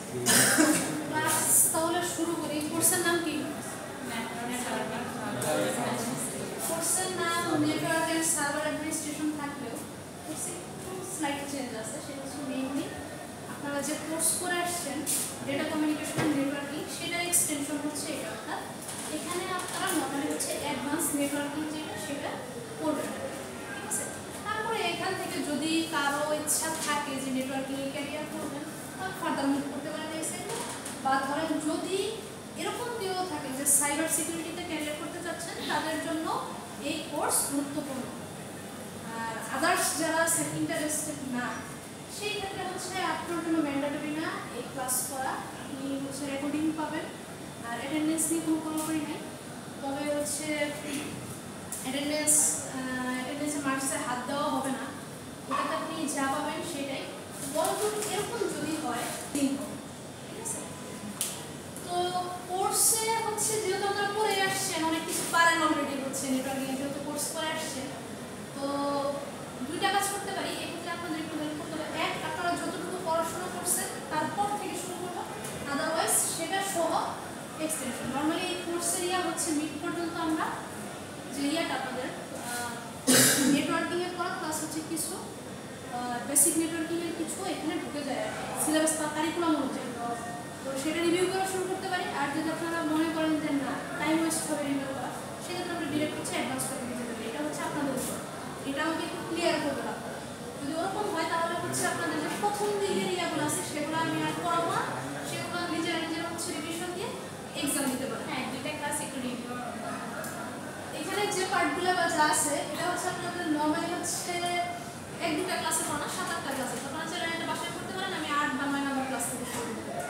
Class তাহলে শুরু করি। কোর্সের নাম কি? কোর্সের নাম নেটওয়ার্ক এন্ড সার্ভার অ্যাডমিনিস্ট্রেশন থাকলেও কোর্সে একটু স্লাইড চেঞ্জ আছে। সেটা হচ্ছে মেইনলি আপনারা যে কোর্স করে আসছেন ডেটা কমিউনিকেশন এন্ড নেটওয়ার্কিং, সেটার এক্সটেনশন হচ্ছে এটা। অর্থাৎ এখানে আপনারা নর্মালি হচ্ছে অ্যাডভান্স নেটওয়ার্কিং যেটা সেটা করবেন, ঠিক আছে? তারপরে এখান থেকে যদি কারো ইচ্ছা থাকে যে নেটওয়ার্কিং ক্যারিয়ার করবেন, তাহলে ফার্দার মুভ করতে পারেন এই সাইডে। বা ধরেন যদি এরকম কেউ থাকে যে সাইবার সিকিউরিটিতে ক্যারিয়ার করতে চাচ্ছেন, তাদের জন্য এই কোর্স গুরুত্বপূর্ণ। আর আদার্স যারা ইন্টারেস্টেড না, সেই ক্ষেত্রে হচ্ছে আপনার জন্য ম্যান্ডেটরি না এই ক্লাস করা। আপনি হচ্ছে রেকর্ডিং পাবেন, আর অ্যাটেন্ডেন্স নিয়ে কোনো করি নাই। তবে হচ্ছে অ্যাটেন্ডেন্সের মার্কসে হাত দেওয়া হবে না, ওটাতে আপনি যা পাবেন সেটাই। বরং এরকম যদি হয় ঠিক আছে। তো কোর্সে হচ্ছে যেহেতু আপনারা পড়ে আসছেন, অনেক কিছু পারেন অলরেডি, হচ্ছে নেটওয়ার্কিং যেহেতু কোর্স করে আসছেন, তো দুইটা কাজ করতে পারি। এক্ষেত্রে আপনাদের একটু হেল্প করতে হবে। এক, আপনারা যতটুকু পড়াশোনা করছেন তারপর থেকে শুরু করবো, আদারওয়াইজ সেটা সহ এক্সটেনশন। নর্মালি এই কোর্সের ইয়া হচ্ছে মিড পর্যন্ত আমরা যে ইয়াটা আপনাদের নেটওয়ার্কিংয়ের পর ক্লাস হচ্ছে কিছু বেসিক নেটওয়ার্কিংয়ের কিছু এখানে ঢুকে যায় সিলেবাস বা কারিকুলাম অনুযায়ী। তো সেটা রিভিউ করা শুরু করতে পারি। আর যদি আপনারা মনে করেন যে না টাইম ওয়েস্ট হবে রিভিউ করা, সেক্ষেত্রে আমরা ডিরেক্ট হচ্ছে অ্যাডভান্স করে দিতে পারি। এটা হচ্ছে আপনাদের উপর, এটা আমাকে একটু ক্লিয়ার করবে আপনারা। যদি ওরকম হয় তাহলে হচ্ছে আপনাদের যে প্রথম দিকের ইয়াগুলো আছে সেগুলো আমি আর পড়াবো না, সেগুলো নিজেরা হচ্ছে রিভিশন দিয়ে এক্সাম দিতে পারেন। হ্যাঁ, দুইটা ক্লাস একটু রিভিউ। এখানে যে পার্টগুলো বা যা আছে এটা হচ্ছে আপনাদের নর্মালি হচ্ছে এক দুটা ক্লাসে পড়া না, 7-8টা ক্লাসে। আপনারা চাইলে এটা বাসায় করতে পারেন। আমি 8 বা 9 নম্বর ক্লাস থেকে শুরু করতে পারি।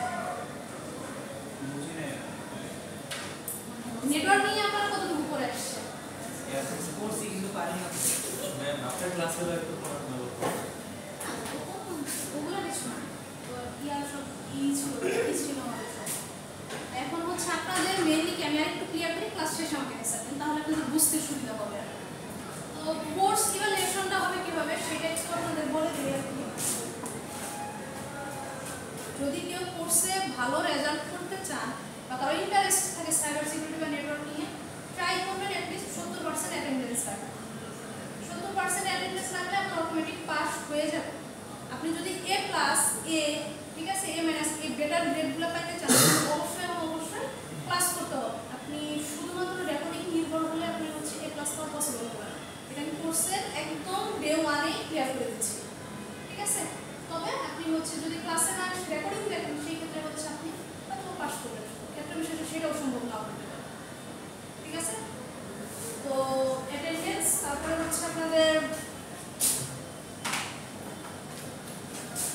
নেটওয়ার্কিং এ আপনারা কতটুকু পড়ে আসছেন? কোর্সই কিন্তু পারি না ম্যাম। আফটার ক্লাস হলো একটু পড়াশোনা করতে ওগুলো কিছু না, তো ইয়ার সব ছিল আমাদের সব। এখন হচ্ছে আপনাদের মেইনলি কি আমি আরেকটু ক্লিয়ার করি, ক্লাস শেষে আমাকে অ্যান্সার দেন, তাহলে আপনাদের বুঝতে সুবিধা হবে। তো কোর্স ইভালুয়েশনটা হবে কিভাবে সেটা একটু আপনাদের বলে দিই। যদি কেউ কোর্সে ভালো রেজাল্ট করতে চান বা কারো ইন্টারেস্ট থাকে সাইবার সিকিউরিটি বা নেটওয়ার্কিং এ, ট্রাই করবেন অ্যাটলিস্ট 70% অ্যাটেন্ডেন্স রাখবেন। 70% অ্যাটেন্ডেন্স রাখলে আপনি অটোমেটিক পাস হয়ে যাবেন। আপনি যদি A+, A, ঠিক আছে, A- এই বেটার গ্রেডগুলো পাইতে চান, অবশ্যই ক্লাস করতে হবে। আপনি শুধুমাত্র রেকর্ডিং নির্ভর হলে আপনি হচ্ছে A+ পাওয়া পসিবল হবে না। এটা আমি কোর্সের একদম ডে 1-এ ক্লিয়ার করে দিচ্ছি, ঠিক আছে? তবে আপনি হচ্ছে যদি ক্লাসে না রেকর্ডিং দেখেন, সেই ক্ষেত্রে হচ্ছে আপনি হয়তো পাস করবেন, ক্ষেত্রে বিশেষে সেটাও সম্ভব না হতে পারে, ঠিক আছে? তো অ্যাটেন্ডেন্স, তারপরে হচ্ছে আপনাদের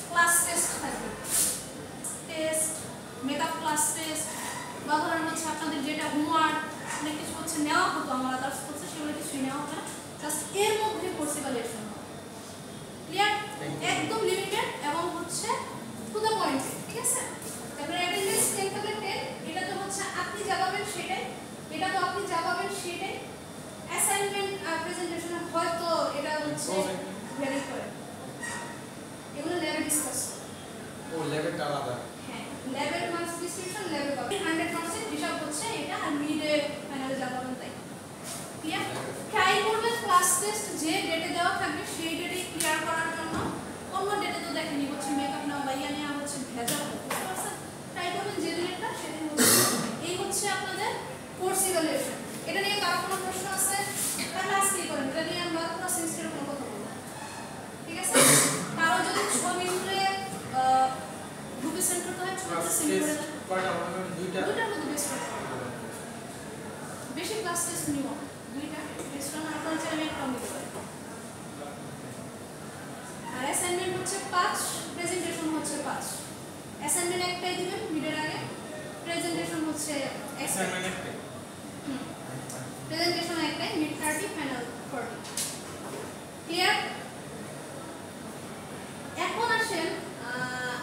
ক্লাস টেস্ট থাকবে, টেস্ট মেকআপ ক্লাস টেস্ট, বা ধরেন হচ্ছে আপনাদের যেটা হোমওয়ার্ক অনেক কিছু হচ্ছে নেওয়া হতো আমার আদার্স কোর্সে, সেগুলো কিছুই নেওয়া হবে না। জাস্ট এর মধ্যে কোর্স ইভালুয়েশন হবে, ক্লিয়ার? একদম লিমিটেড এবং হচ্ছে টু দ্য পয়েন্ট, ঠিক আছে? তারপরে অ্যাটেন্ডেন্স 10 থেকে 10, এটা তো হচ্ছে আপনি যা পাবেন সেটাই, এটা তো আপনি যা পাবেন সেটাই। অ্যাসাইনমেন্ট আর প্রেজেন্টেশন হয়তো এটা হচ্ছে ভ্যারি করে, এগুলো ল্যাবে ডিসকাস করে। ও লেভেলটা আলাদা। হ্যাঁ, ল্যাবের মার্কস ডিসক্রিপশন ল্যাবে পাবেন। 100% হিসাব হচ্ছে এটা, আর মিডে ফাইনালে যা পাবেন তাই, ক্লিয়ার? ট্রাই করবেন ক্লাস টেস্ট যে ডেটে দেওয়া থাকবে সেই ডেটে ক্লিয়ার করার জন্য। অন্য ডেটে তো দেখেনি হচ্ছে মেকআপ নেওয়া বা ইয়া নেওয়া হচ্ছে ভেজাল, বুঝতে পারছেন? ট্রাই করবেন যে ডেটটা সেদিন হচ্ছে। এই হচ্ছে আপনাদের কোর্স ইভালুয়েশন। এটা নিয়ে কারো কোনো প্রশ্ন আছে তাহলে আজকেই করেন, এটা নিয়ে আমরা পুরো সেমিস্টারে কোনো কথা বলবো, ঠিক আছে? কারো যদি 6 মিনিটে গ্রুপে সেন্ড করতে হয়, 6 মিনিটে সেন্ড করে দেন। দুইটার মধ্যে বেস্ট হবে, বেশি ক্লাস টেস্ট নিও, দুইটা বেস্ট হবে। আপনার চাইলে একটা নিতে পারেন। আর অ্যাসাইনমেন্ট হচ্ছে 5, প্রেজেন্টেশন হচ্ছে 5। অ্যাসাইনমেন্ট একটাই দিবেন মিডের আগে, প্রেজেন্টেশন হচ্ছে অ্যাসাইনমেন্ট একটাই। প্রেজেন্টেশন একটাই, মিড 30, ফাইনাল 40, ক্লিয়ার? এখন আসেন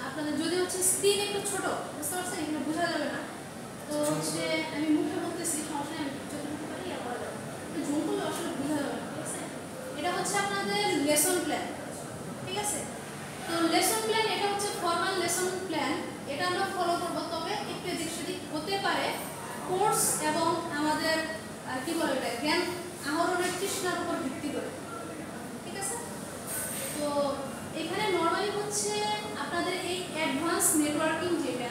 আপনাদের যদি হচ্ছে স্ক্রিন একটু ছোট, বুঝতে পারছেন, এখানে বোঝা যাবে না, তো হচ্ছে আমি মুখে বলতেছি, সমস্যা নেই, আমি যতটুকু পারি ইয়া করা যাবে, জুম করলে আসলে বোঝা যাবে না, ঠিক আছে? এটা হচ্ছে আপনাদের লেসন প্ল্যান, ঠিক আছে? তো লেসন প্ল্যান, এটা হচ্ছে ফর্মাল লেসন প্ল্যান। এটা আমরা কোর্স এবং আমাদের কি বলে এটা জ্ঞান আহরণের তৃষ্ণার উপর ভিত্তি করে, ঠিক আছে। তো এখানে নর্মালি হচ্ছে আপনাদের এই অ্যাডভান্স নেটওয়ার্কিং যেটা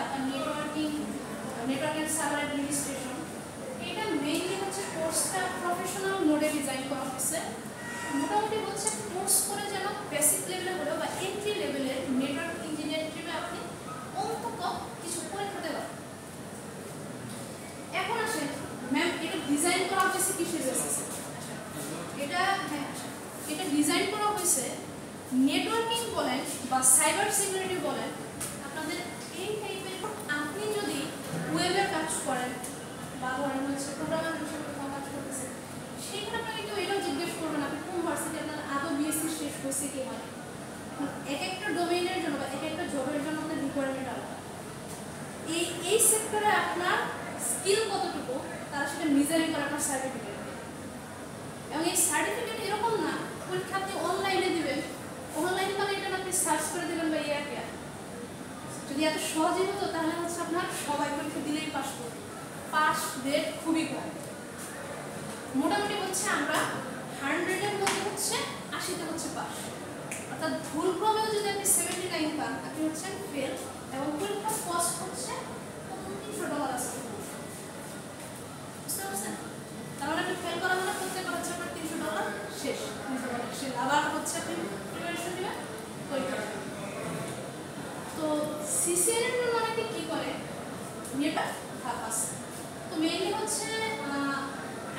নেটওয়ার্ক এন্ড সার্ভার অ্যাডমিনিস্ট্রেশন, এটা মেইনলি হচ্ছে কোর্সটা প্রফেশনাল মোডে ডিজাইন করা হয়েছে। মোটামুটি হচ্ছে কোর্স করে যেন বেসিক লেভেলে হলেও বা এন্ট্রি লেভেলের নেটওয়ার্ক ইঞ্জিনিয়ার হিসেবে আপনি অন্তত কিছু করে খেতে পারেন। এখন আসেন ম্যাম, এটা ডিজাইন করা হয়েছে কিসের বেসিসে? এটা ডিজাইন করা হয়েছে নেটওয়ার্কিং বলেন বা সাইবার সিকিউরিটি বলেন, আপনাদের এই টাইপের আপনি যদি ওয়েবের কাজ করেন বা ধরেন হচ্ছে প্রোগ্রামার হিসেবে কাজ করতেছেন, সেখানে আপনাকে কেউ এটাও জিজ্ঞেস করবেন আপনি কোন ভার্সিটি আপনার আদৌ বিএসসি শেষ হয়েছে কি হয়। এক একটা ডোমেইনের জন্য বা এক একটা জবের জন্য আপনার রিকোয়ারমেন্ট আলাদা। এই সেক্টরে আপনার স্কিল কতটুকু তারা সেটা মেজারিং করে আপনার সার্টিফিকেট, এবং এই সার্টিফিকেট এরকম না পরীক্ষা আপনি অনলাইনে দিবেন, অনলাইনে মানে এটা আপনি সার্চ করে দেবেন বা ইয়ার যদি এত সহজই হতো তাহলে হচ্ছে আপনার সবাই পরীক্ষা দিলেই পাস করবে। পাস রেট খুবই কম, মোটামুটি হচ্ছে আমরা 100-এর মধ্যে হচ্ছে 80-তে হচ্ছে পাস, অর্থাৎ ভুল ক্রমেও যদি আপনি 79 পান আপনি হচ্ছেন ফেল, এবং পরীক্ষার কস্ট হচ্ছে $300 আছে। বুঝতে পারছেন? তাহলে আপনি ফেল করা মানে প্রত্যেক হচ্ছে আপনার $300 শেষ, $300 শেষ, আবার হচ্ছে আপনি প্রিপারেশন দিবেন পরীক্ষা। তো সিসিএল এর জন্য অনেকে কি করে এটা ভাগ আছে। তো মেইনলি হচ্ছে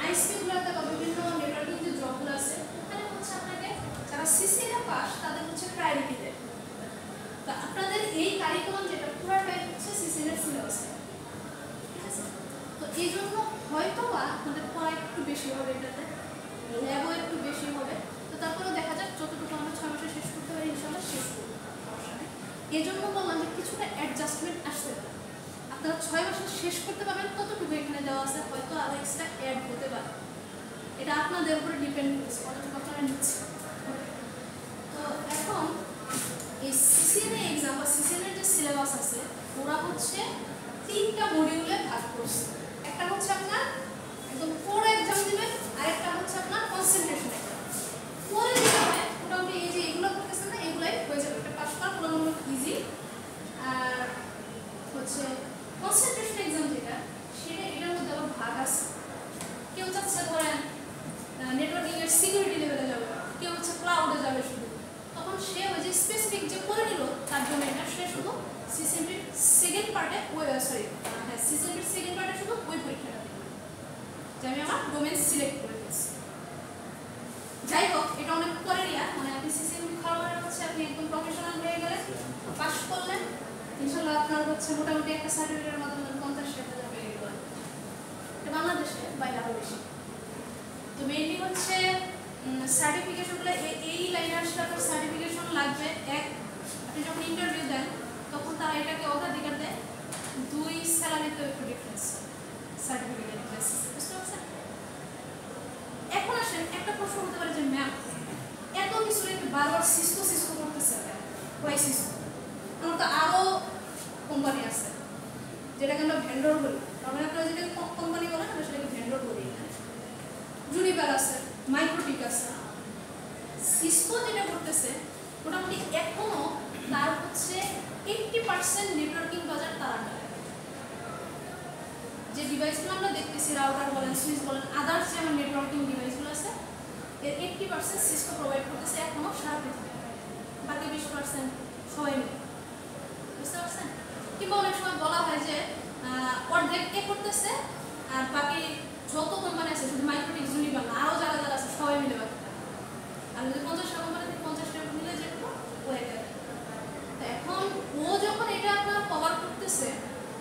আইসিগুলোতে বা বিভিন্ন নেটওয়ার্কিং যে জবগুলো আছে ওখানে হচ্ছে আপনাকে যারা সিসিএল পাস তাদের হচ্ছে প্রায়োরিটি দেয়। তো আপনাদের এই কারিকুলাম যেটা পুরোটাই হচ্ছে সিসিএল এর সিলেবাস, ঠিক আছে। তো এই জন্য হয়তো বা আপনাদের পড়া একটু বেশি হবে, এটাতে ল্যাবও একটু বেশি হবে। তো তারপরে দেখা যাক যতটুকু আমরা 6 মাসে শেষ করতে পারি ইনশাআল্লাহ শেষ করব, সমস্যা নেই। এই জন্য বললাম যে কিছুটা অ্যাডজাস্টমেন্ট আসতে পারে, আপনারা 6 মাসে শেষ করতে পারবেন ততটুকু এখানে দেওয়া আছে, হয়তো আরও এক্সট্রা অ্যাড হতে পারে, এটা আপনাদের উপরে ডিপেন্ড করছে কতটুকু আপনারা নিচ্ছে। তো এখন এই সিসিএল এক্সাম বা সিসিএল এর যে সিলেবাস আছে ওরা হচ্ছে 3টা মডিউলে ভাগ করছে। একটা হচ্ছে আপনার একদম কোর এক্সাম দিবেন, আরেকটা হচ্ছে আপনার কনসেন্ট্রেশন এক্সাম। কোরে যেটা হয় মোটামুটি এই যে এগুলো করতেছেন না এগুলাই হয়ে যাবে, এটা পাস করা তুলনামূলক ইজি। আর হচ্ছে কনসেন্ট্রেশন এক্সাম যেটা সেটা এটার মধ্যে আবার ভাগ আছে। কেউ চাচ্ছে ধরেন নেটওয়ার্কিং এর সিকিউরিটি লেভেলে যাবে, কেউ হচ্ছে ক্লাউডে যাবে শুধু, তখন সে ওই যে স্পেসিফিক যে করে নিল তার জন্য এটা সে শুধু সিসিএমপির সেকেন্ড পার্টে সিসিএমপির সেকেন্ড পার্টে শুধু ওই পরীক্ষাটা দিবে যে আমি আমার ডোমেন সিলেক্ট করে দিয়েছি। যাই হোক এটা অনেক পরের মানে আপনি সিসিএমপি খাওয়ার হচ্ছে আপনি একদম প্রফেশনাল হয়ে গেলেন, পাস করলেন, ইনশাআল্লাহ আপনার হচ্ছে মোটামুটি একটা সার্টিফিকেটের মাধ্যমে 50,000 পেয়ে গেলেন। এটা বাংলাদেশে বাইরে আরও বেশি। তো মেইনলি হচ্ছে সার্টিফিকেশনগুলো এই লাইনে আসলে আপনার সার্টিফিকেশন লাগবে। এক, আপনি যখন ইন্টারভিউ দেন তখন তারা এটাকে অগ্রাধিকার দেয়। 2, স্যালারিতে একটু ডিফারেন্স সার্টিফিকেটের বেসিসে, বুঝতে পারছেন? এখন আসেন একটা প্রশ্ন হতে পারে যে ম্যাম এত কিছু বারবার সিসকো করতেছে ওয়াই সিসকো? আমার তো আরও কোম্পানি আছে যেটাকে আমরা ভেন্ডর বলি, আমরা একটা যেটাকে কোম্পানি বলে আমরা সেটাকে ভেন্ডর বলি। জুনিপার আছে, মাইক্রোটিক আছে। সিসকো যেটা করতেছে মোটামুটি এখনো তার হচ্ছে 80% নেটওয়ার্কিং বাজার তারা নেয়। যে ডিভাইসগুলো আমরা দেখতেছি রাউটার বলেন, সুইচ বলেন, আদার্স যে আমার নেটওয়ার্কিং ডিভাইসগুলো আছে এর 80% সিসকো প্রোভাইড করতেছে এখনো সারা পৃথিবীতে, বাকি 20% সবাই মিলে, বুঝতে পারছেন? কিংবা অনেক সময় বলা হয় যে অর্ধেক কে করতেছে আর বাকি যত কোম্পানি আছে শুধু মাইক্রোটিক জুনিপার না আরও যারা যারা আছে সবাই মিলে বাকি। আর যদি 50টা কোম্পানি থেকে 50টা মিলে যেগুলো হয়ে গেল। তো এখন ও যখন এটা আপনার কভার করতেছে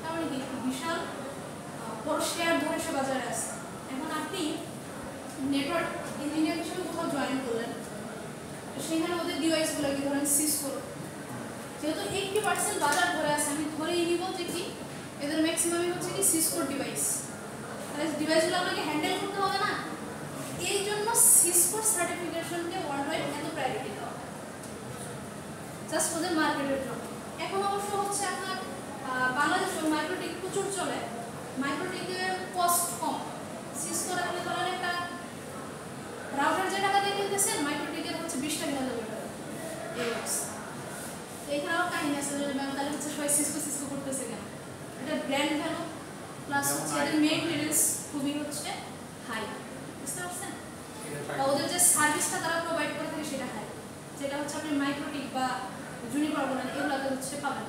তার মানে কি বিশাল বড় শেয়ার ধরে সে বাজারে আছে। এখন আপনি নেটওয়ার্ক ইঞ্জিনিয়ার হিসেবে কোথাও জয়েন করলেন, সেখানে ওদের ডিভাইসগুলো কি ধরেন সিসকো, যেহেতু 80% বাজার ধরে আছে আমি ধরেই নিব যে কি এদের ম্যাক্সিমামই হচ্ছে কি সিসকোর ডিভাইস, তাহলে ডিভাইসগুলো আপনাকে হ্যান্ডেল করতে হবে না। এই জন্য সিসকোর সার্টিফিকেশনকে ওয়ার্ল্ড ওয়াইড এত প্রায়োরিটি দেওয়া জাস্ট ওদের মার্কেটের জন্য। এখন অবশ্য হচ্ছে আপনার বাংলাদেশে মাইক্রোটিক প্রচুর চলে, মাইক্রোটিকের এই অবস্থা। এইখানেও কাহিনী আছে যে ম্যাম তাহলে হচ্ছে সবাই সিসকো করতেছে কেন, এটা ব্র্যান্ড ভ্যালু প্লাস হচ্ছে এদের মেইনটেনেন্স খুবই হচ্ছে হাই, বুঝতে পারছেন? বা ওদের যে সার্ভিসটা তারা প্রোভাইড করে থাকে সেটা হাই, যেটা হচ্ছে আপনি মাইক্রোটিক বা জুনিপার বলেন এগুলোতে হচ্ছে পাবেন।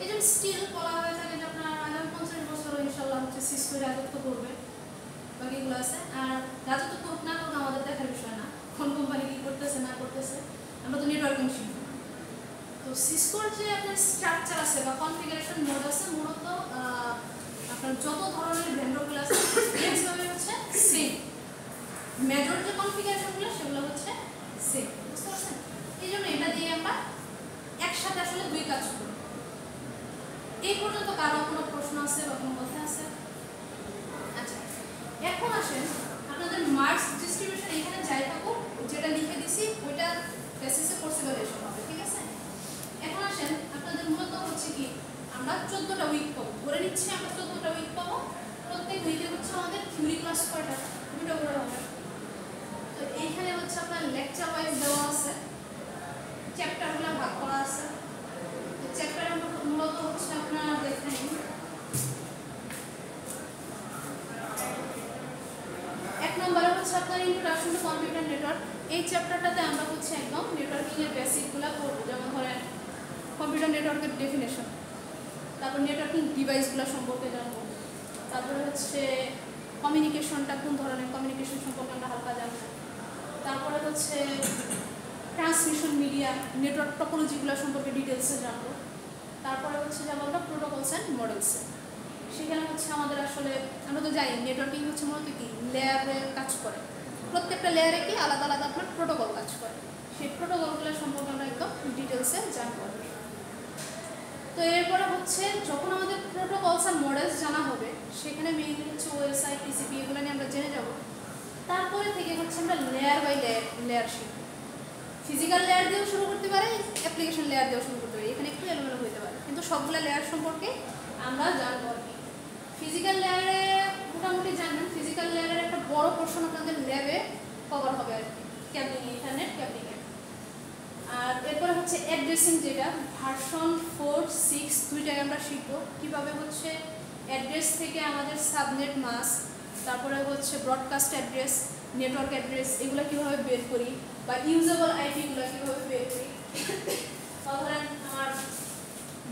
এই যে স্টিল বলা হয়ে থাকে যে আপনার আগামী 50 বছর ইনশাল্লাহ হচ্ছে সিসকো রাজত্ব করবে, বাকিগুলো আছে। আর রাজত্ব করুক না করুক আমাদের দেখার বিষয় না, কোন কোম্পানি কি করতেছে না করতেছে, আমরা তো নেটওয়ার্কিং শিখবো। তো সিসকোর যে আপনার স্ট্রাকচার আছে বা কনফিগারেশন মোড আছে, মূলত আপনার যত ধরনের ভেন্ডরগুলো আছে এক্সভাবে হচ্ছে সেম, মেজর যে কনফিগারেশনগুলো সেগুলো হচ্ছে সেম, বুঝতে পারছেন? এই জন্য এটা দিয়ে আমরা একসাথে আসলে দুই কাজ করি। এই পর্যন্ত কারো কোনো প্রশ্ন আছে বা কোনো কথা আছে? আচ্ছা, এখন আসেন আপনাদের মার্কস ডিস্ট্রিবিউশন এখানে যাই থাকুক, যেটা লিখে দিছি ওইটা বেসিসে পসিবলেশন হবে, ঠিক আছে? এখন আসেন আপনাদের মূলত হচ্ছে কি আমরা 14টা উইক পাবো, ধরে নিচ্ছি আমরা 14টা উইক পাবো। প্রত্যেক উইকে হচ্ছে আমাদের থিওরি ক্লাস কয়টা, 2টা করে হবে। তো এইখানে হচ্ছে আপনার লেকচার ওয়াইজ দেওয়া আছে, চ্যাপ্টারগুলো ভাগ করা আছে। তো চ্যাপ্টার মূলত হচ্ছে আপনার দেখেন এক নম্বরে হচ্ছে আপনার ইন্ট্রোডাকশন টু কম্পিউটার নেটওয়ার্ক। এই চ্যাপ্টারটাতে আমরা হচ্ছে একদম নেটওয়ার্কিং এর বেসিকগুলো পড়বো, যেমন ধরেন কম্পিউটার নেটওয়ার্কের ডেফিনেশন, তারপর নেটওয়ার্কিং ডিভাইসগুলো সম্পর্কে জানবো, তারপরে হচ্ছে কমিউনিকেশনটা কোন ধরনের কমিউনিকেশন সম্পর্কে আমরা হালকা জানবো, তারপরে হচ্ছে ট্রান্সমিশন মিডিয়া নেটওয়ার্ক টপোলজিগুলো সম্পর্কে ডিটেলসে জানবো, তারপরে হচ্ছে যেমন আমরা প্রোটোকলস অ্যান্ড মডেলসে, সেখানে হচ্ছে আমাদের আসলে আমরা তো জানি নেটওয়ার্কিং হচ্ছে মূলত কি লেয়ারে কাজ করে, প্রত্যেকটা লেয়ারে কি আলাদা আলাদা আপনার প্রোটোকল কাজ করে, সেই প্রোটোকলগুলো সম্পর্কে আমরা একদম ডিটেলসে জানবো। তো এরপরে হচ্ছে যখন আমাদের প্রোটোকলস আর মডেলস জানা হবে, সেখানে মেইনলি হচ্ছে ওএসআই টিসিপি এগুলো নিয়ে আমরা জেনে যাব। তারপরে থেকে হচ্ছে আমরা লেয়ার বাই লেয়ার শিখব। ফিজিক্যাল লেয়ার দিয়েও শুরু করতে পারে, অ্যাপ্লিকেশন লেয়ার দিয়েও শুরু করতে পারে, এখানে একটু এলোমেলো হতে পারে, কিন্তু সবগুলো লেয়ার সম্পর্কে আমরা জানবো আর কি। ফিজিক্যাল লেয়ারে মোটামুটি জানবেন, ফিজিক্যাল লেয়ারের একটা বড় পোর্শন আপনাদের ল্যাবে কভার হবে আর কি, ক্যাবলিং, ইথারনেট ক্যাবলিং। আর এরপরে হচ্ছে অ্যাড্রেসিং, যেটা ভার্সন 4, 6 দুইটাই আমরা শিখবো, কীভাবে হচ্ছে অ্যাড্রেস থেকে আমাদের সাবনেট মাস্ক, তারপরে হচ্ছে ব্রডকাস্ট অ্যাড্রেস, নেটওয়ার্ক অ্যাড্রেস এগুলো কীভাবে বের করি, বা ইউজেবল আইপিগুলো কীভাবে বের করি। ধরেন আমার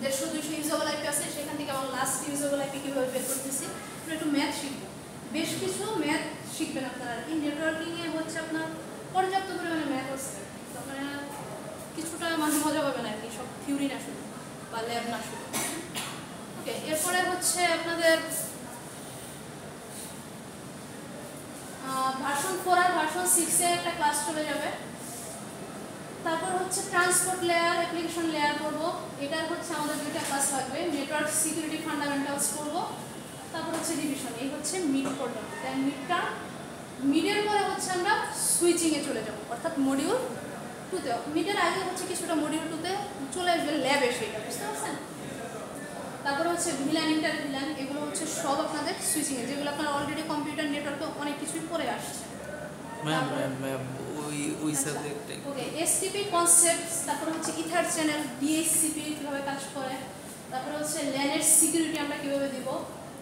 150-200 ইউজেবল আইপি আছে, সেখান থেকে আমার লাস্ট ইউজেবল আইপি কীভাবে বের করতেছি, একটু ম্যাথ শিখবো, বেশ কিছু ম্যাথ শিখবেন আপনারা। এই নেটওয়ার্কিংয়ে হচ্ছে আপনার পর্যাপ্ত পরিমাণে ম্যাথ আছে, আপনারা কিছুটা মানে মজা পাবেন আর কি, সব থিওরি না শুধু বা ল্যাব না শুধু। ওকে, এরপরে হচ্ছে আপনাদের ভার্সন 4 আর ভার্সন 6-এ একটা ক্লাস চলে যাবে। তারপর হচ্ছে ট্রান্সপোর্ট লেয়ার, অ্যাপ্লিকেশন লেয়ার করবো, এটার হচ্ছে আমাদের 2টা ক্লাস লাগবে, নেটওয়ার্ক সিকিউরিটি ফান্ডামেন্টালস করবো, তারপর হচ্ছে রিভিশন, এই হচ্ছে মিড পর্যন্ত। দেন মিডের পরে হচ্ছে আমরা সুইচিংয়ে চলে যাব, অর্থাৎ মডিউল 2-তে। মিডের আগে হচ্ছে কিছুটা মডিউল 2-তে চলে আসবে ল্যাবে, সেটা বুঝতে পারছেন। তারপরে হচ্ছে ভিলান, ইন্টার ভিলান, এগুলো হচ্ছে সব আপনাদের সুইচিংয়ে, যেগুলো আপনারা অলরেডি কম্পিউটার নেটওয়ার্কে অনেক কিছুই পড়ে আসছে। ওকে, এসটিপি কনসেপ্টস, তারপরে হচ্ছে ইথার চ্যানেল, ডিএইচসিপি কীভাবে কাজ করে, তারপরে হচ্ছে ল্যানের সিকিউরিটি আমরা কীভাবে দিব,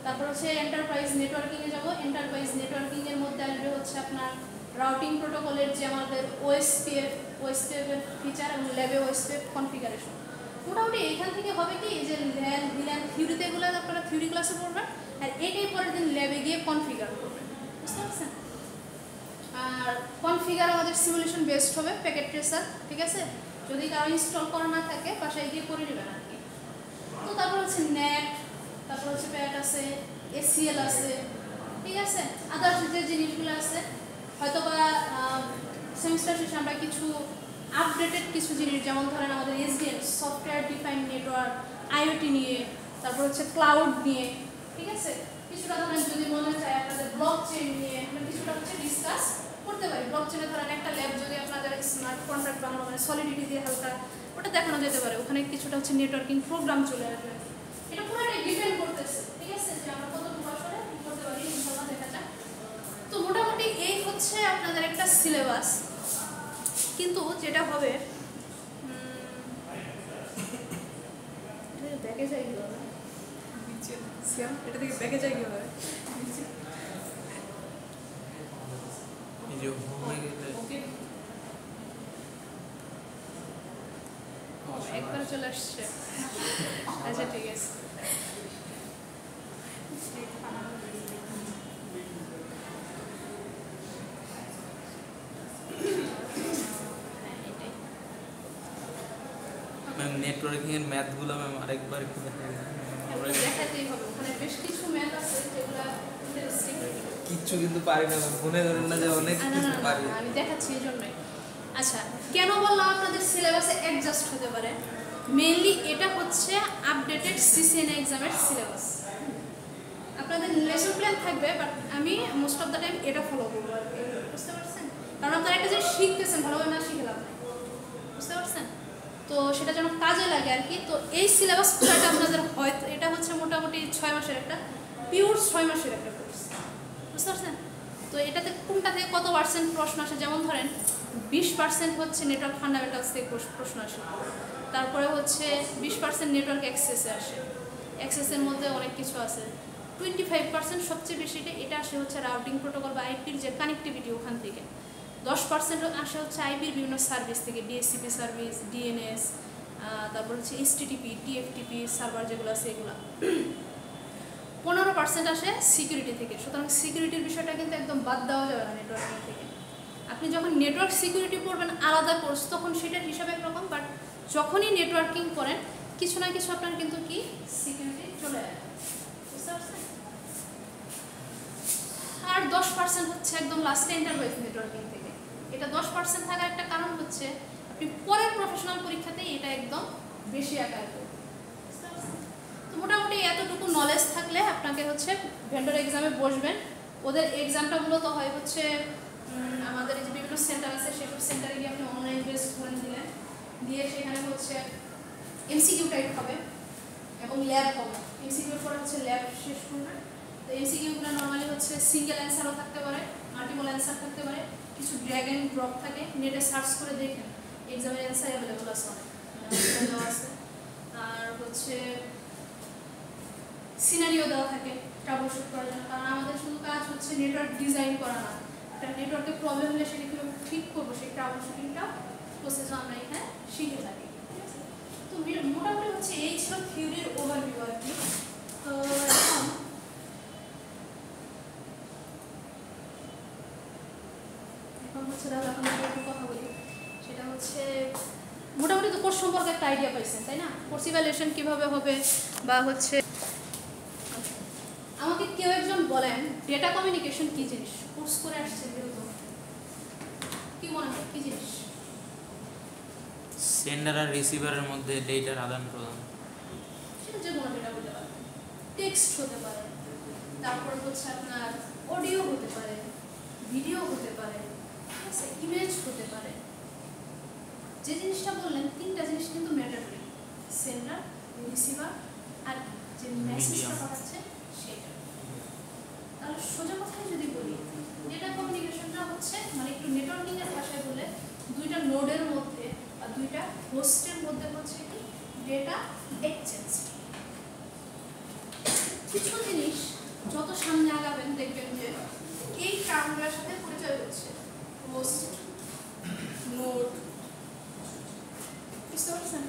তারপর হচ্ছে এন্টারপ্রাইজ নেটওয়ার্কিংয়ে যাব। এন্টারপ্রাইজ নেটওয়ার্কিংয়ের মধ্যে আসবে হচ্ছে আপনার রাউটিং প্রোটোকলের যে আমাদের ওএসপিএফ এর ফিচার এবং ল্যাবে ওএসপিএফ কনফিগারেশন। মোটামুটি এইখান থেকে হবে কি যে ল্যান ভিল্যান থিওরিতে এগুলো আপনারা থিওরি ক্লাসে পড়বেন, আর এটাই পরের দিন ল্যাবে গিয়ে কনফিগার করবেন, বুঝতে পারছেন। আর কনফিগার আমাদের সিমুলেশন বেসড হবে, প্যাকেট ট্রেসার, ঠিক আছে, যদি কারো ইনস্টল করা না থাকে বাসায় গিয়ে করে নেবেন আর কি। তো তারপর হচ্ছে নেট, তারপর হচ্ছে প্যাট আছে, এসিএল আছে, ঠিক আছে, আদার্স যে জিনিসগুলো আছে, হয়তো বা সেমিস্টার শেষে আমরা কিছু আপডেটেড কিছু জিনিস, যেমন ধরেন আমাদের SDN software defined network, IoT নিয়ে, তারপর হচ্ছে ক্লাউড নিয়ে, ঠিক আছে, কিছুটা ধরেন যদি মনে চায় আপনাদের ব্লক চেইন নিয়ে আমরা কিছুটা হচ্ছে ডিসকাস করতে পারি। ব্লক চেইনে ধরেন একটা ল্যাব যদি আপনাদের স্মার্ট কন্ট্রাক্ট বানানো, মানে সলিডিটি দিয়ে হালকা ওটা দেখানো যেতে পারে, ওখানে কিছুটা হচ্ছে নেটওয়ার্কিং প্রোগ্রাম চলে আসবে। এটা পুরোটাই ডিপেন্ড করতেছে, ঠিক আছে, যে আমরা কতটুকু আসলে করতে পারি, ইনশাআল্লাহ দেখা যাক। তো মোটামুটি এই হচ্ছে আপনাদের একটা সিলেবাস। কিন্তু যেটা হবে ব্যাকে যাই কি হবে এটা থেকে ব্যাকে যাই কি হবে এই যে হোমে গেলে একবার চলে আসছে আচ্ছা ঠিক আছে ম্যাম নেটওয়ার্কিং এর ম্যাথগুলো ম্যাম আরেকবার একটু দেখাতেই হবে ওখানে বেশ কিছু ম্যাথ আছে যেগুলো ইন্টারেস্টিং কিচ্ছু কিন্তু পারি না মনে করেন না যে অনেক কিছু পারি আমি দেখাচ্ছি এই জন্যই আচ্ছা কেন বললাম আপনাদের সিলেবাসে অ্যাডজাস্ট হতে পারে মেইনলি এটা হচ্ছে আপডেটেড সিসিএনএ এক্সামের সিলেবাস আপনাদের লেসন প্ল্যান থাকবে বাট আমি মোস্ট অফ দ্য টাইম এটা ফলো করবো আর কি বুঝতে পারছেন কারণ আপনারা একটা জিনিস শিখতেছেন ভালোভাবে না শিখে লাভ নাই বুঝতে পারছেন তো সেটা যেন কাজে লাগে আর কি তো এই সিলেবাস পুরোটা আপনাদের হয়তো এটা হচ্ছে মোটামুটি 6 মাসের একটা পিওর 6 মাসের একটা কোর্স বুঝতে পারছেন তো এটাতে কোনটা থেকে কত পার্সেন্ট প্রশ্ন আসে যেমন ধরেন 20% হচ্ছে নেটওয়ার্ক ফান্ডামেন্টালস থেকে প্রশ্ন আসে তারপরে হচ্ছে 20% নেটওয়ার্ক অ্যাক্সেসে আসে অ্যাক্সেসের মধ্যে অনেক কিছু আছে 25% সবচেয়ে বেশি এটা আসে হচ্ছে রাউটিং প্রোটোকল বা আইপির যে কানেক্টিভিটি ওখান থেকে 10% আসে হচ্ছে আইপির বিভিন্ন সার্ভিস থেকে ডিএসসিপি সার্ভিস ডিএনএস তারপর হচ্ছে এইচটিটিপি টিএফটিপি সার্ভার যেগুলো আছে এগুলো 15% আসে সিকিউরিটি থেকে সুতরাং সিকিউরিটির বিষয়টা কিন্তু একদম বাদ দেওয়া যাবে না নেটওয়ার্কিং থেকে আপনি যখন নেটওয়ার্ক সিকিউরিটি পড়বেন আলাদা কোর্স তখন সেটার হিসাবে একরকম বাট যখনই নেটওয়ার্কিং করেন কিছু না কিছু আপনার কিন্তু কি সিকিউরিটি চলে আসে বুঝতে পারছেন আর 10% হচ্ছে একদম লাস্টে এন্টারপ্রাইজ নেটওয়ার্কিং থেকে এটা 10% থাকার একটা কারণ হচ্ছে আপনি পরের প্রফেশনাল পরীক্ষাতে এটা একদম বেশি আকার করবেন বুঝতে পারছেন তো মোটামুটি এতটুকু নলেজ থাকলে আপনাকে হচ্ছে ভেন্ডর এক্সামে বসবেন ওদের এক্সামটা মূলত হয় হচ্ছে আমাদের এই যে বিভিন্ন সেন্টার আছে সেসব সেন্টারে গিয়ে আপনি অনলাইন বেস করে দিলেন দিয়ে সেখানে হচ্ছে এমসিকিউ টাইপ হবে এবং ল্যাব হবে এমসিকিউ পরে হচ্ছে ল্যাব শেষ করবেন তো এমসিকিউগুলো নর্মালি হচ্ছে সিঙ্গেল অ্যান্সারও থাকতে পারে মাল্টিপল অ্যান্সার থাকতে পারে কিছু ড্র্যাগ অ্যান্ড ড্রপ থাকে নেটে সার্চ করে দেখেন এক্সামের অ্যান্সার অ্যাভেলেবল আছে অনেক দেওয়া আছে আর হচ্ছে সিনারিও দেওয়া থাকে ট্রাবলশুট করার জন্য কারণ আমাদের শুধু কাজ হচ্ছে নেটওয়ার্ক ডিজাইন করা না একটা নেটওয়ার্কের প্রবলেম হলে সেটা কীভাবে ঠিক করবো সেই ট্রাবলশুটিংটা প্রসেসও আমরা এখানে শিখে থাকি ঠিক আছে তো মোটামুটি হচ্ছে এই ছিল থিওরির ওভারভিউ আর কি তো এখন হচ্ছে তাহলে আপনাদের একটু কথা বলি সেটা হচ্ছে মোটামুটি তো কোর্স সম্পর্কে একটা আইডিয়া পাইছেন তাই না কোর্স ইভ্যালুয়েশন কীভাবে হবে বা হচ্ছে আমাকে কেউ একজন বলেন ডেটা কমিউনিকেশন কী জিনিস কোর্স করে আসছে যেহেতু কি মনে হয় কী জিনিস সেন্ডার আর রিসিভারের মধ্যে ডেটার আদান প্রদান সেটা যে কোনো ডেটা হতে পারে টেক্সট হতে পারে তারপর হচ্ছে আপনার অডিও হতে পারে ভিডিও হতে পারে ঠিক আছে ইমেজ হতে পারে যে জিনিসটা বললেন তিনটা জিনিস কিন্তু ম্যাটার করে সেন্ডার রিসিভার আর যে মেসেজটা পাঠাচ্ছে সেটা তাহলে সোজা কথায় যদি বলি ডেটা কমিউনিকেশনটা হচ্ছে মানে একটু নেটওয়ার্কিং এর ভাষায় বলে দুইটা নোডের মধ্যে বা দুইটা হোস্টের মধ্যে হচ্ছে কি ডেটা এক্সচেঞ্জ কিছু জিনিস যত সামনে আগাবেন দেখবেন যে এই টার্মগুলোর সাথে পরিচয় হচ্ছে হোস্ট নোড বুঝতে পারছেন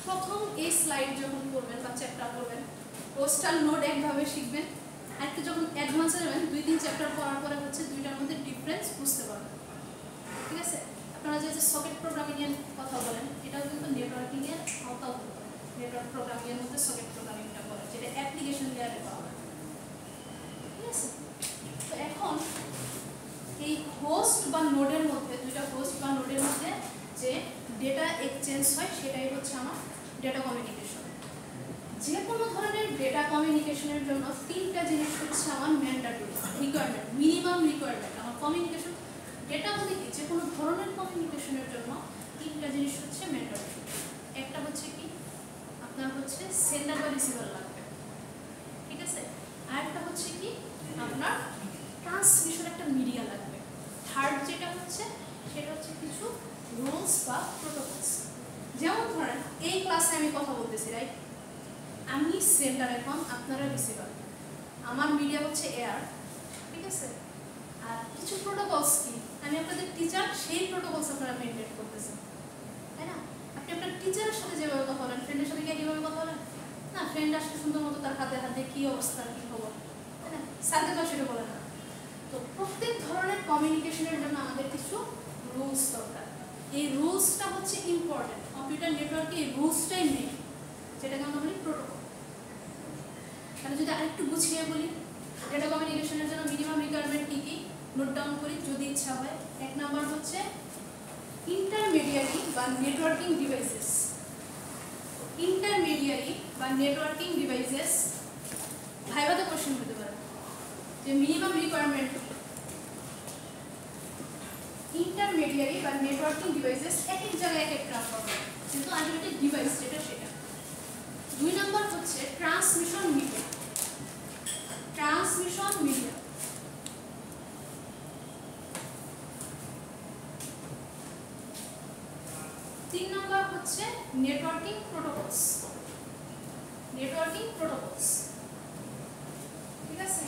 প্রথম এই স্লাইড যখন করবেন বা চ্যাপ্টার করবেন হোস্ট আর নোড একভাবে শিখবেন আর একটু যখন অ্যাডভান্সে যাবেন 2-3 চ্যাপ্টার পড়ার পরে হচ্ছে দুইটার মধ্যে ডিফারেন্স বুঝতে পারবেন ঠিক আছে আপনারা যে সকেট প্রোগ্রামিং এর কথা বলেন এটাও কিন্তু নেটওয়ার্কিং এর আওতাও হতে পারে নেটওয়ার্ক প্রোগ্রামিং এর মধ্যে সকেট প্রোগ্রামিংটা বলে যেটা অ্যাপ্লিকেশন লেয়ারে পাওয়া যায় ঠিক আছে তো এখন এই হোস্ট বা নোডের মধ্যে দুইটা হোস্ট বা নোডের মধ্যে যে ডেটা এক্সচেঞ্জ হয় সেটাই হচ্ছে আমার ডেটা কমিউনিকেশন যে কোনো ধরনের ডেটা কমিউনিকেশনের জন্য তিনটা জিনিস হচ্ছে আমার ম্যান্ডেটরি রিকোয়ারমেন্ট মিনিমাম রিকোয়ারমেন্ট আমার কমিউনিকেশন ডেটা বলতে কি যে কোনো ধরনের কমিউনিকেশনের জন্য তিনটা জিনিস হচ্ছে ম্যান্ডেটরি একটা হচ্ছে কি আপনার হচ্ছে সেন্ডার বা রিসিভার লাগবে ঠিক আছে আর একটা হচ্ছে কি আপনার ট্রান্সমিশন একটা মিডিয়া লাগবে থার্ড যেটা হচ্ছে সেটা হচ্ছে কিছু রুলস বা প্রোটোকলস। যেমন ধরেন এই ক্লাসে আমি কথা বলতেছি, রাইট? আমি সেন্টার, এখন আপনারা রিসিভার, আমার মিডিয়া হচ্ছে এয়ার, ঠিক আছে? আর কিছু প্রোটোকলস কি, আমি আপনাদের টিচার, সেই প্রোটোকলস আপনারা মেনটেন করতেছেন, তাই না? আপনি আপনার টিচারের সাথে যেভাবে কথা বলেন, ফ্রেন্ডের সাথে কি একইভাবে কথা বলেন না? ফ্রেন্ড আসলে সুন্দর মতো তার হাতে হাতে কী অবস্থা, কী খবর, তাই না? স্যারকে তো সেটা বলে না। তো প্রত্যেক ধরনের কমিউনিকেশনের জন্য আমাদের কিছু রুলস দরকার। এই রুলসটা হচ্ছে ইম্পর্টেন্ট, কম্পিউটার নেটওয়ার্কে এই রুলসটাই নেই, যেটাকে আমরা বলি প্রোটোকল। তাহলে যদি আরেকটু গুছিয়ে বলি, ডেটা কমিউনিকেশনের জন্য মিনিমাম রিকোয়ারমেন্ট কী কী নোট ডাউন করি যদি ইচ্ছা হয়। 1 নাম্বার হচ্ছে ইন্টারমিডিয়ারি বা নেটওয়ার্কিং ডিভাইসেস। ইন্টারমিডিয়ারি বা নেটওয়ার্কিং ডিভাইসেস ভাইভাতে কোশ্চেন হতে পারে যে মিনিমাম রিকোয়ারমেন্ট ইন্টারমিডিয়ারি বা নেটওয়ার্কিং ডিভাইসেস এক এক জায়গায় এক এক নাম পাবে, কিন্তু আলটিমেটলি ডিভাইস যেটা সেটা। 2 নাম্বার হচ্ছে transmission media. Transmission media 3 number হচ্ছে নেটওয়ার্কিং প্রোটোকলস। নেটওয়ার্কিং প্রোটোকলস, ঠিক আছে?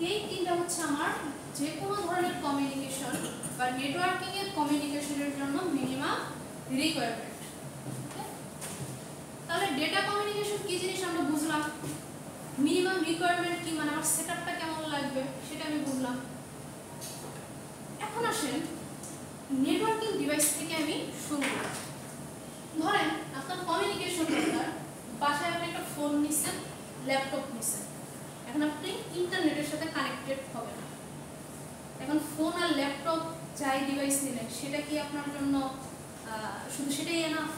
এই তিনটা হচ্ছে আমার যে কোনো ধরনের কমিউনিকেশন বা নেটওয়ার্কিং এর কমিউনিকেশনের জন্য মিনিমাম রিকোয়ারমেন্ট। তাহলে ডেটা কমিউনিকেশন কি জিনিস আমরা বুঝলাম, মিনিমাম রিকোয়ারমেন্ট কি মানে আমার সেটআপটা কেমন লাগবে সেটা আমি বুঝলাম। এখন আসেন নেটওয়ার্কিং ডিভাইস থেকে আমি শুরু করি। ধরেন আপনার কমিউনিকেশন দরকার, বাসায় আপনি একটা ফোন নিছেন, ল্যাপটপ নিছেন, এখন আপনি ইন্টারনেটের সাথে কানেক্টেড হবে না। এখন ফোন আর ল্যাপটপ যাই ডিভাইস নিলেন, সেটা কি আপনার জন্য শুধু সেটাই এনাফ?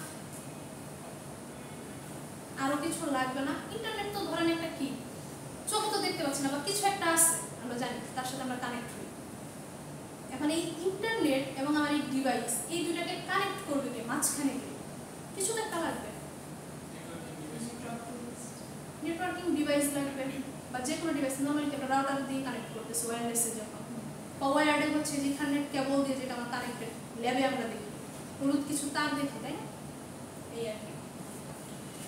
আরো কিছু লাগবে না? ইন্টারনেট তো ধরেন একটা কি, চোখে তো দেখতে পাচ্ছি না, বা কিছু একটা আছে আমরা জানি, তার সাথে আমরা কানেক্ট হই। এখন এই ইন্টারনেট এবং আমার এই ডিভাইস, এই দুটাকে কানেক্ট করবে কে, মাঝখানে কে? কিছু তো একটা লাগবে, নেটওয়ার্কিং ডিভাইস লাগবে, বা যে কোনো ডিভাইস। নর্মালি একটা রাউটার দিয়ে কানেক্ট করতেছে ওয়্যারলেসের জন্য, বা ওয়্যারডে হচ্ছে যে ইথারনেট কেবল দিয়ে, যেটা আমার কানেক্টেড, ল্যাবে আমরা দেখি হলুদ কিছু তার দেখি, তাই না? এই আর কি।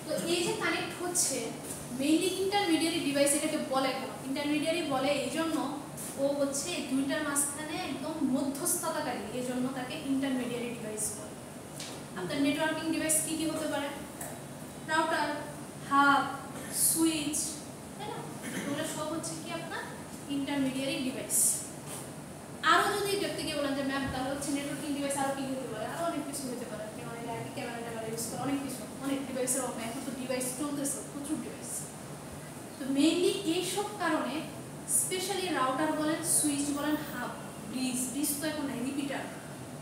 তো এই যে কানেক্ট হচ্ছে, মেইনলি ইন্টারমিডিয়ারি ডিভাইস এটাকে বলে কেন? ইন্টারমিডিয়ারি বলে এই জন্য, ও হচ্ছে এই দুইটার মাঝখানে একদম মধ্যস্থতাকারী, এই জন্য তাকে ইন্টারমিডিয়ারি ডিভাইস বলে। আপনার নেটওয়ার্কিং ডিভাইস কি কি হতে পারে? রাউটার, হাব, সুইচ, তাই না? এগুলো সব হচ্ছে কি আপনার ইন্টারমিডিয়ারি ডিভাইস। আরও যদি দেখতে গিয়ে বলেন যে ম্যাম তাহলে হচ্ছে নেটওয়ার্কিং ডিভাইস আরও কি হতে পারে, আরও অনেক কিছু হতে পারে। আপনি অনেক আগে ক্যামেরা ইউজ করে অনেক কিছু, অনেক ডিভাইসের অভাব, এখন তো ডিভাইস চলতেছে প্রচুর ডিভাইস। তো মেইনলি এইসব কারণে স্পেশালি রাউটার বলেন, সুইচ বলেন, হাব, ব্রিজ তো এখন নাই, রিপিটার,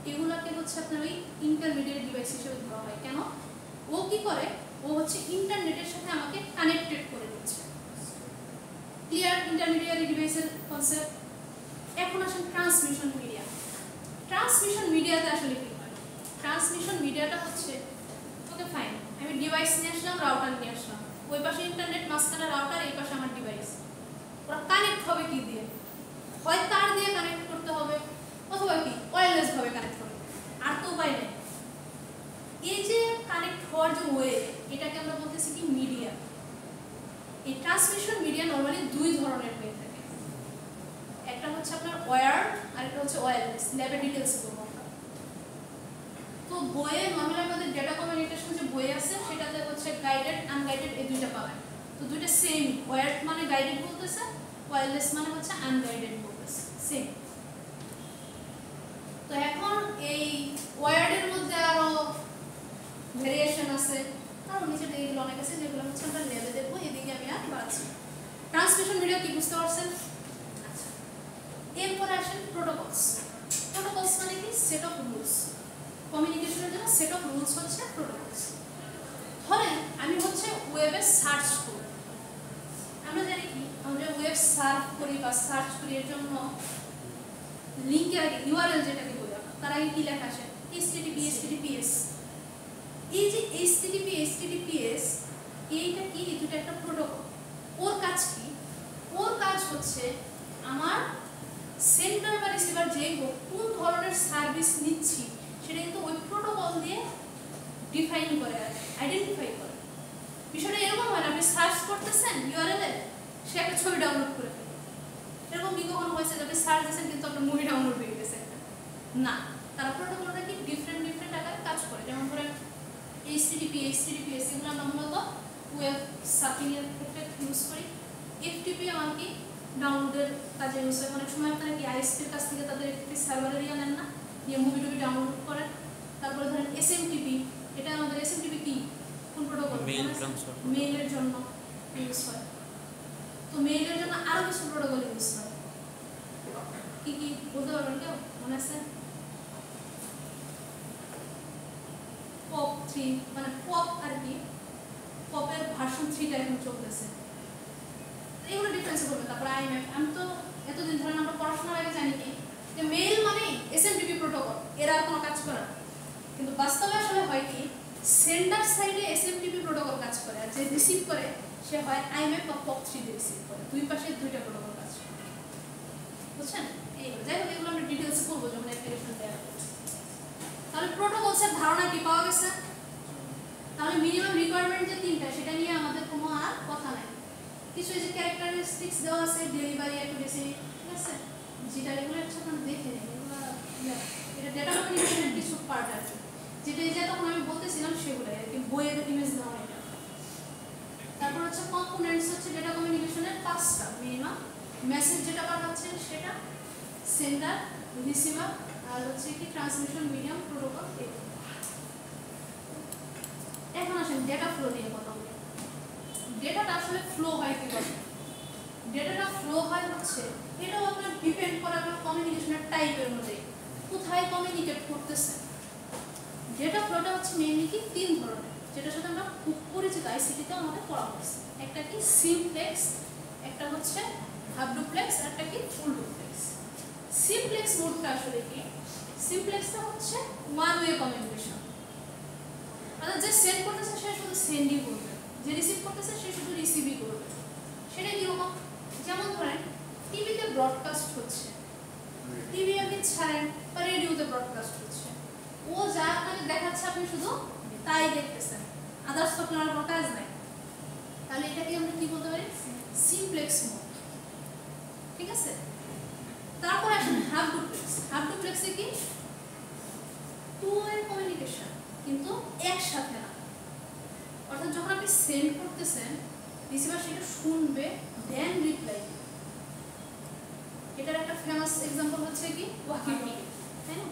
এগুলোকে হচ্ছে আপনার ওই ইন্টারমিডিয়েট ডিভাইস হিসেবে ধরা হয়। কেন? ও কি করে, ও হচ্ছে ইন্টারনেটের সাথে আমাকে কানেক্টেড করে দিচ্ছে। ক্লিয়ার ইন্টারমিডিয়ারি ডিভাইসের কনসেপ্ট। এখন আসেন ট্রান্সমিশন মিডিয়া। ট্রান্সমিশন মিডিয়াতে আসলে কি হয়? ট্রান্সমিশন মিডিয়াটা হচ্ছে, ওকে ফাইন, আমি ডিভাইস নিয়ে আসলাম, রাউটার নিয়ে আসলাম, ওই পাশে ইন্টারনেট, মাঝখানে রাউটার, এই পাশে আমার ডিভাইস। ওরা কানেক্ট হবে কি দিয়ে? হয় তার দিয়ে কানেক্ট করতে হবে, অথবা কি ওয়্যারলেস ভাবে কানেক্ট হবে, আর তো উপায় নেই। এই যে কানেক্ট হওয়ার যে ওয়ে, এটাকে আমরা বলতেছি কি মিডিয়া। এই ট্রান্সমিশন মিডিয়া নরমালি 2 ধরনের হয়ে থাকে, একটা হচ্ছে আপনার ওয়্যার, আর একটা হচ্ছে ওয়্যারলেস। ল্যাবে ডিটেইলস করব আমরা। তো বইয়ে নরমালি আমাদের ডেটা কমিউনিকেশন যে বই আছে, সেটাতে হচ্ছে গাইডেড, আনগাইডেড, এই দুইটা পাবেন। তো দুইটা সেম, ওয়্যার মানে গাইডেড বলতেছে, ওয়্যারলেস মানে হচ্ছে আনগাইডেড বলতেছে, সেম। তো এখন এই ওয়্যার্ডের মধ্যে আরো ভেরিয়েশন আছে, আর নিচে এইগুলো অনেক আছে, যেগুলো হচ্ছে আমরা লেবে দেখবো, এদিকে আমি আর বাড়াচ্ছি। ট্রান্সমিশন মিডিয়া কি বুঝতে পারছেন? আচ্ছা, এরপরে আসেন প্রোটোকলস। প্রোটোকলস মানে কি? Set of rules. কমিউনিকেশনের জন্য সেট অফ রুলস হচ্ছে প্রোটোকলস। ধরেন আমি হচ্ছে ওয়েবে সার্চ করি, আমরা জানি কি, আমরা ওয়েব সার্চ করি বা সার্চ করি, এর জন্য লিঙ্কের আগে ইউআরএল যেটাকে বলি আমরা, তার আগে কি লেখা আসে? http https। এই যে http https, এইটা কি? এই দুটো একটা প্রোটোকল। ওর কাজ কি? ওর কাজ হচ্ছে আমার সেন্ডার বা রিসিভার যেই হোক কোন ধরনের সার্ভিস নিচ্ছি সেটা কিন্তু ওই প্রোটোকল দিয়ে ডিফাইন করে, আইডেন্টিফাই করে। বিষয়টা এরকম হয় না আপনি সার্চ করতেছেন ইউআরএল এ, সে একটা ছবি ডাউনলোড করে ফেলে। এরকম কি কখনো হয়েছে যে আপনি সার্চ দিয়েছেন কিন্তু আপনার মুভি ডাউনলোড হয়ে গেছে একটা? না, তারা প্রোটোকলটা কি ডিফারেন্ট আকারে কাজ করে। যেমন ধরেন এইচটিটিপি, এগুলো আমরা মূলত ওয়েব সার্ফিং এর ক্ষেত্রে ইউজ করি। এফটিপি আমার কি ডাউনলোডের কাজে ইউজ হয়। অনেক সময় আপনারা কি আইএসপির কাছ থেকে তাদের একটি সার্ভারের ইয়ে নেন না, নিয়ে মুভি টুভি ডাউনলোড করেন। তারপরে ধরেন এসএমটিপি, এটা আমাদের এসএমটিপি কি কোন প্রোটোকল? মেইলের জন্য ইউজ হয়। তো মেইলের জন্য আরো কিছু প্রোটোকল ইউজ হয়। কি কি বলতে পারবেন কেউ? মনে আছে? POP3 মানে পপ আর কি, পপের ভার্সন 3টা এখন চলতেছে। এগুলো ডিফারেন্স করবে। তারপর আইএমএফ, আমি তো এতদিন ধরে আমরা পড়াশোনার আগে জানি কি যে মেইল মানে এসএমটিপি প্রোটোকল, এরা কোনো কাজ করে না। কিন্তু বাস্তবে আসলে হয় কি সেন্ডার সাইডে এসএমটিপি প্রোটোকল কাজ করে, আর যে রিসিভ করে সে হয় আইএমএফ বা POP3 দিয়ে রিসিভ করে। দুই পাশে দুইটা প্রোটোকল কাজ করে, বুঝছেন? এইগুলো যাই হোক, এগুলো আমরা ডিটেলস করবো যখন অ্যাপ্লিকেশন দেওয়া হবে। তাহলে প্রোটোকলসের ধারণা কি পাওয়া গেছে? তাহলে মিনিমাম রিকোয়ারমেন্ট যে তিনটা সেটা নিয়ে আমাদের কোনো আর কথা নাই। কিছু যে ক্যারেক্টারিস্টিক্স দেওয়া আছে, ডেলিভারি, অ্যাকুরেসি, ঠিক আছে, যেটা এগুলো একটু আপনারা দেখে নিন। এগুলো এটা ডেটা কমিউনিকেশনের কিছু পার্ট আছে, যেটা তখন আমি বলতেছিলাম সেগুলো আর কি, বইয়ের ইমেজ দেওয়া এটা। তারপর হচ্ছে কম্পোনেন্টস, হচ্ছে ডেটা কমিউনিকেশনের 5টা মিনিমাম। মেসেজ যেটা পাঠাচ্ছেন সেটা, সেন্ডার, রিসিভার, আর হচ্ছে কি ট্রান্সমিশন মিডিয়াম প্রোটোকল। এখন আসেন ডেটা ফ্লো নিয়ে কথা বলি। ডেটাটা আসলে ফ্লো হয় কিভাবে? ডেটাটা ফ্লো হয় হচ্ছে, এটাও আপনার ডিপেন্ড করে আপনার কমিউনিকেশনের টাইপের অনুযায়ী কোথায় কমিউনিকেট করতেছে। ডেটা ফ্লোটা হচ্ছে মেইনলি কি 3 ধরনের, যেটার সাথে আমরা খুব পরিচিত, আইসিটিতে আমাদের পড়া হয়েছে। একটা কি সিমপ্লেক্স, একটা হচ্ছে হাফ ডুপ্লেক্স, আর একটা কি ফুল ডুপ্লেক্স। সিমপ্লেক্স মোডটা আসলে কি? সিমপ্লেক্সটা হচ্ছে ওয়ান ওয়ে কমিউনিকেশন, অর্থাৎ যে সেন্ড করতেছে সে শুধু সেন্ডই করবে, যে রিসিভ করতেছে সে শুধু রিসিভই করবে। সেটা কিরকম? যেমন ধরেন টিভিতে ব্রডকাস্ট হচ্ছে, টিভি আপনি ছাড়েন বা রেডিওতে ব্রডকাস্ট হচ্ছে, ও যা আপনাকে দেখাচ্ছে আপনি শুধু তাই দেখতেছেন, আদার্স তো আপনার কোনো কাজ নাই। তাহলে এটাকে আমরা কি বলতে পারি? সিমপ্লেক্স মোড, ঠিক আছে। তারপর আসেন হাফ ডুপ্লেক্স। হাফ ডুপ্লেক্সে কি টু ওয়ে কমিউনিকেশন, কিন্তু একসাথে না। অর্থাৎ যখন আপনি সেন্ড করতেছেন, রিসিভার সেটা শুনবে, দেন রিপ্লাই। এটার একটা ফেমাস এক্সাম্পল হচ্ছে কি ওয়াকি টকি, তাই না?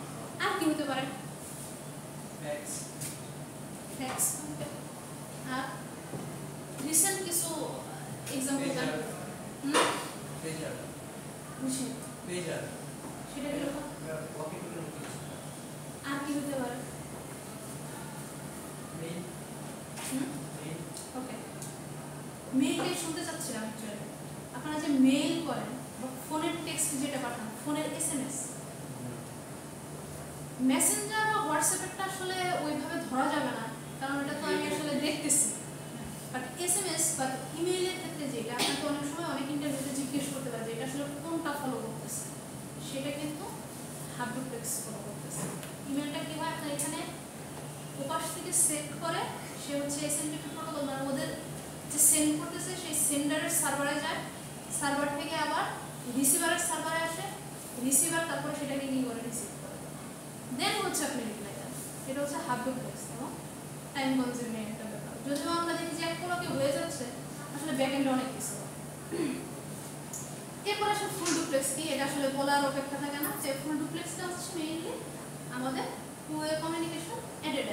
আর কি হতে পারে? ফ্যাক্স। আর রিসেন্ট কিছু এক্সাম্পল দেন। পেজার, বুঝি পেজার, সেটা কিরকম? ওয়াকি টকি মতো কিছু। আর কি হতে পারে? Mail, mail. ওকে, মেইলটাই শুনতে চাচ্ছিলাম অ্যাকচুয়ালি। আপনারা যে মেইল করেন বা ফোনের টেক্সট যেটা পাঠান, ফোনের এসএমএস, মেসেঞ্জার বা হোয়াটসঅ্যাপেরটা আসলে ওইভাবে ধরা যাবে না, কারণ এটা তো আমি আসলে দেখতেছি। বাট এসএমএস বা ইমেইলের ক্ষেত্রে যেটা আপনাকে অনেক সময় অনেক ইন্টারভিউতে জিজ্ঞেস করতে পারে যে এটা আসলে কোনটা ফলো করতেছে, সেটা কিন্তু হাফ ডুপ্লেক্স ফলো করতেছে। ইমেলটা কি হয়, আপনার এখানে ওপাশ থেকে সেট করে, সে হচ্ছে এসএমটিপি প্রোটোকল, মানে ওদের যে সেন্ড করতেছে সেই সেন্ডারের সার্ভারে যায়, সার্ভার থেকে আবার রিসিভারের সার্ভারে আসে, রিসিভার তারপরে সেটাকে কি করে রিসিভ করে, দেন হচ্ছে আপনি রিপ্লাই দেন। এটা হচ্ছে হাফ ডুপ্লেক্স এবং টাইম কনজিউমিং একটা ব্যাপার। যদিও আমরা দেখি যে এক পলকে হয়ে যাচ্ছে, আসলে ব্যাক এন্ডে অনেক কিছু। এরপর আসলে ফুল ডুপ্লেক্স কি, এটা আসলে বলার অপেক্ষা থাকে না। যে ফুল ডুপ্লেক্সটা হচ্ছে মেইনলি আমাদের two way communication at A